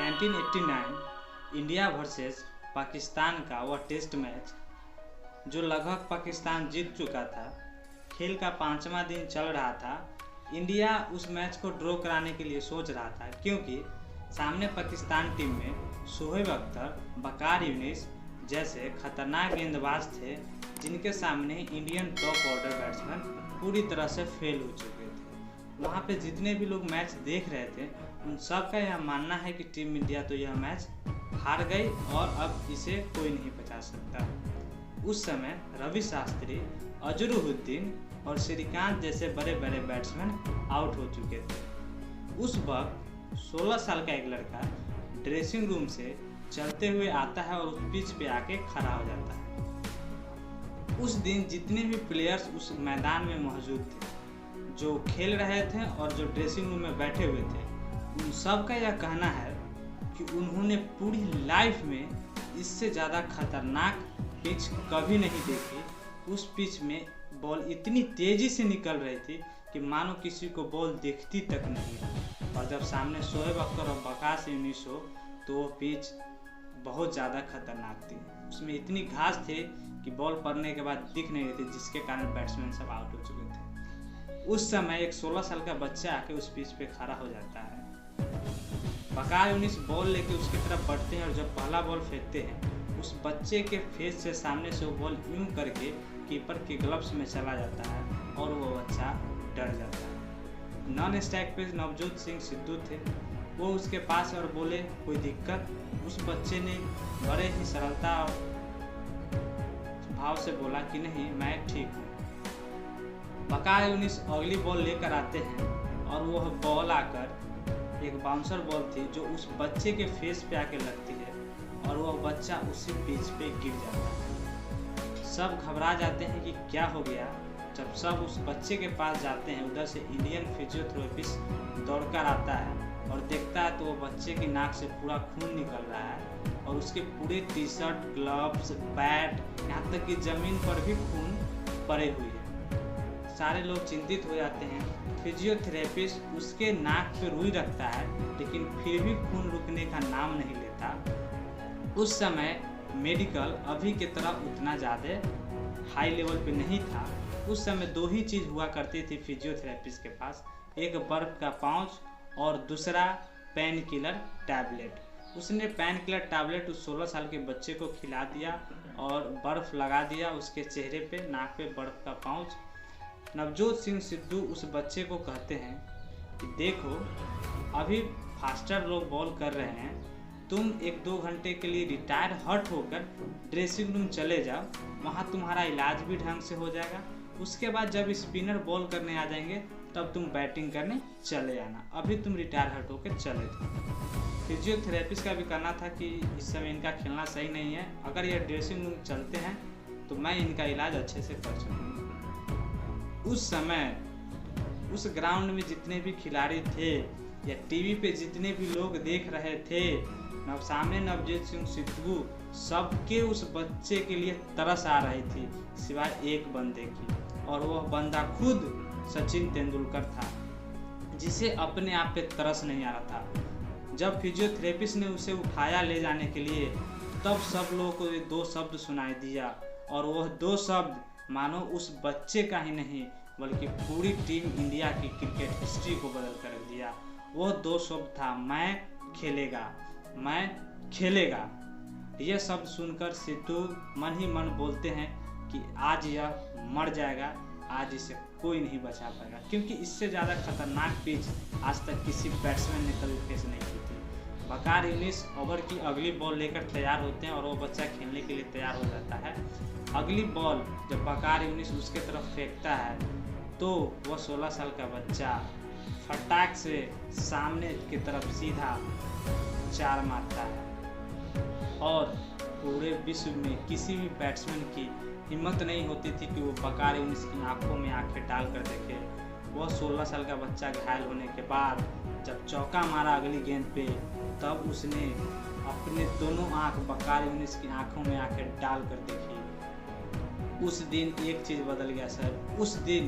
1989 India versus Pakistan का वह test match जो लगभग पाकिस्तान जीत चुका था, खेल का 5वां दिन चल रहा था। इंडिया उस मैच को ड्रॉ कराने के लिए सोच रहा था, क्योंकि सामने पाकिस्तान टीम में शोएब अख्तर, वकार यूनिस जैसे खतरनाक गेंदबाज थे, जिनके सामने इंडियन टॉप ऑर्डर बैट्समैन पूरी तरह से फेल हो चुके थे। वहाँ पे जितने भी लोग मैच देख रहे थे, उन सब का यह मानना है कि टीम इंडिया तो यह मैच हार गई और अब इसे कोई नहीं बचा सकता। उस समय रवि शास्त्री, अजरुद्दीन और श्रीकांत जैसे बड़े बड़े बैट्समैन आउट हो चुके थे। उस वक्त 16 साल का एक लड़का ड्रेसिंग रूम से चलते हुए आता है और उस पिच पे आके खड़ा हो जाता है। उस दिन जितने भी प्लेयर्स उस मैदान में मौजूद थे, जो खेल रहे थे और जो ड्रेसिंग रूम में बैठे हुए थे, उन सब का यह कहना है कि उन्होंने पूरी लाइफ में इससे ज़्यादा खतरनाक पिच कभी नहीं देखी। उस पिच में बॉल इतनी तेज़ी से निकल रही थी कि मानो किसी को बॉल दिखती तक नहीं। और जब सामने शोएब अख्तर और वकार यूनिस हो तो वो पिच बहुत ज़्यादा खतरनाक थी। उसमें इतनी घास थी कि बॉल पड़ने के बाद दिख नहीं रही थी, जिसके कारण बैट्समैन सब आउट हो चुके थे। उस समय एक 16 साल का बच्चा आके उस पिच पे खड़ा हो जाता है। वकार यूनिस बॉल लेके उसकी तरफ बढ़ते हैं और जब पहला बॉल फेंकते हैं, उस बच्चे के फेस से सामने से वो बॉल यूं करके कीपर के ग्लव्स में चला जाता है और वो बच्चा डर जाता है। नॉन स्ट्राइक पे नवजोत सिंह सिद्धू थे, वो उसके पास और बोले कोई दिक्कत। उस बच्चे ने बड़े ही सरलता और भाव से बोला कि नहीं, मैं ठीक हूँ। वकार यूनिस अगली बॉल लेकर आते हैं और वह बॉल आकर एक बाउंसर बॉल थी जो उस बच्चे के फेस पे आके लगती है और वह बच्चा उसी पिच पे गिर जाता है। सब घबरा जाते हैं कि क्या हो गया। जब सब उस बच्चे के पास जाते हैं, उधर से इंडियन फिजियोथेरेपिस्ट दौड़कर आता है और देखता है तो वो बच्चे की नाक से पूरा खून निकल रहा है और उसके पूरे टी शर्ट, ग्लव्स, बैट, यहाँ तक कि ज़मीन पर भी खून पड़े हुए हैं। सारे लोग चिंतित हो जाते हैं। फिजियोथेरेपिस्ट उसके नाक पे रुई रखता है, लेकिन फिर भी खून रुकने का नाम नहीं लेता। उस समय मेडिकल अभी की तरह उतना ज़्यादा हाई लेवल पे नहीं था। उस समय दो ही चीज़ हुआ करती थी फिजियोथेरेपिस्ट के पास, एक बर्फ़ का पाउच और दूसरा पेन किलर टैबलेट। उसने पेन किलर टैबलेट उस 16 साल के बच्चे को खिला दिया और बर्फ़ लगा दिया उसके चेहरे पे, नाक पे बर्फ़ का पाउच। नवजोत सिंह सिद्धू उस बच्चे को कहते हैं कि देखो, अभी फास्टर लोग बॉल कर रहे हैं, तुम 1-2 घंटे के लिए रिटायर हट होकर ड्रेसिंग रूम चले जाओ, वहाँ तुम्हारा इलाज भी ढंग से हो जाएगा। उसके बाद जब स्पिनर बॉल करने आ जाएंगे तब तुम बैटिंग करने चले आना, अभी तुम रिटायर हट होकर चले जाओ। फिजियोथेरेपिस्ट का भी कहना था कि इस समय इनका खेलना सही नहीं है, अगर ये ड्रेसिंग रूम चलते हैं तो मैं इनका इलाज अच्छे से कर सकूँगा। उस समय उस ग्राउंड में जितने भी खिलाड़ी थे या टीवी पे जितने भी लोग देख रहे थे, सामने नवजोत सिंह सिद्धू, सबके उस बच्चे के लिए तरस आ रही थी, सिवाय एक बंदे की, और वह बंदा खुद सचिन तेंदुलकर था, जिसे अपने आप पे तरस नहीं आ रहा था। जब फिजियोथेरेपिस्ट ने उसे उठाया ले जाने के लिए, तब सब लोगों को ये 2 शब्द सुनाई दिया, और वह 2 शब्द मानो उस बच्चे का ही नहीं बल्कि पूरी टीम इंडिया की क्रिकेट हिस्ट्री को बदल कर रख दिया। वह 2 शब्द था, मैं खेलेगा, मैं खेलेगा। यह शब्द सुनकर सिद्धू मन ही मन बोलते हैं कि आज यह मर जाएगा, आज इसे कोई नहीं बचा पाएगा, क्योंकि इससे ज़्यादा खतरनाक पिच आज तक किसी बैट्समैन ने कभी फेस नहीं की थी। वकार यूनिस ओवर की अगली बॉल लेकर तैयार होते हैं और वो बच्चा खेलने के लिए तैयार हो जाता है। अगली बॉल जब वकार यूनिस उसके तरफ फेंकता है तो वह 16 साल का बच्चा फटाक से सामने की तरफ सीधा 4 मारता है और पूरे विश्व में किसी भी बैट्समैन की हिम्मत नहीं होती थी कि वो वकार यूनिस की आंखों में आंखें डाल कर देखे। वह 16 साल का बच्चा घायल होने के बाद जब चौका मारा अगली गेंद पे, तब उसने अपने दोनों आंख वकार यूनिस की आंखों में आंखें डाल कर देखी। उस दिन एक चीज़ बदल गया सर, उस दिन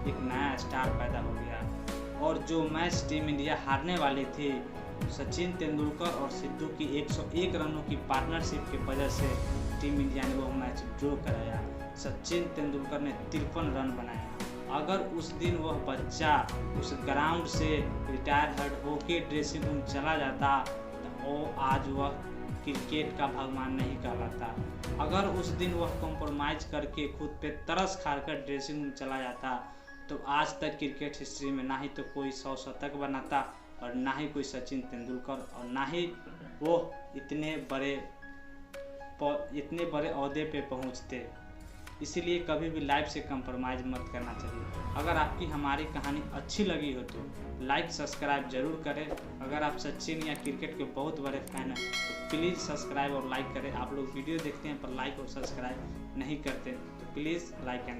एक नया स्टार पैदा हो गया और जो मैच टीम इंडिया हारने वाली थी सचिन तेंदुलकर और सिद्धू की 101 रनों की पार्टनरशिप की वजह से टीम इंडिया ने वह मैच ड्रॉ कराया। सचिन तेंदुलकर ने 53 रन बनाया। अगर उस दिन वह बच्चा उस ग्राउंड से रिटायर होके ड्रेसिंग रूम चला जाता तो आज वह क्रिकेट का भगवान नहीं कहलाता। अगर उस दिन वह कॉम्प्रोमाइज़ करके खुद पे तरस खाकर ड्रेसिंग रूम चला जाता तो आज तक क्रिकेट हिस्ट्री में ना ही तो कोई 100 शतक बनाता और ना ही कोई सचिन तेंदुलकर और ना ही वो इतने बड़े ओहदे पे पहुंचते। इसीलिए कभी भी लाइफ से कंप्रोमाइज़ मत करना चाहिए। अगर आपकी हमारी कहानी अच्छी लगी हो तो लाइक सब्सक्राइब जरूर करें। अगर आप सचिन या क्रिकेट के बहुत बड़े फैन हैं तो प्लीज़ सब्सक्राइब और लाइक करें। आप लोग वीडियो देखते हैं पर लाइक और सब्सक्राइब नहीं करते तो प्लीज़ लाइक एंड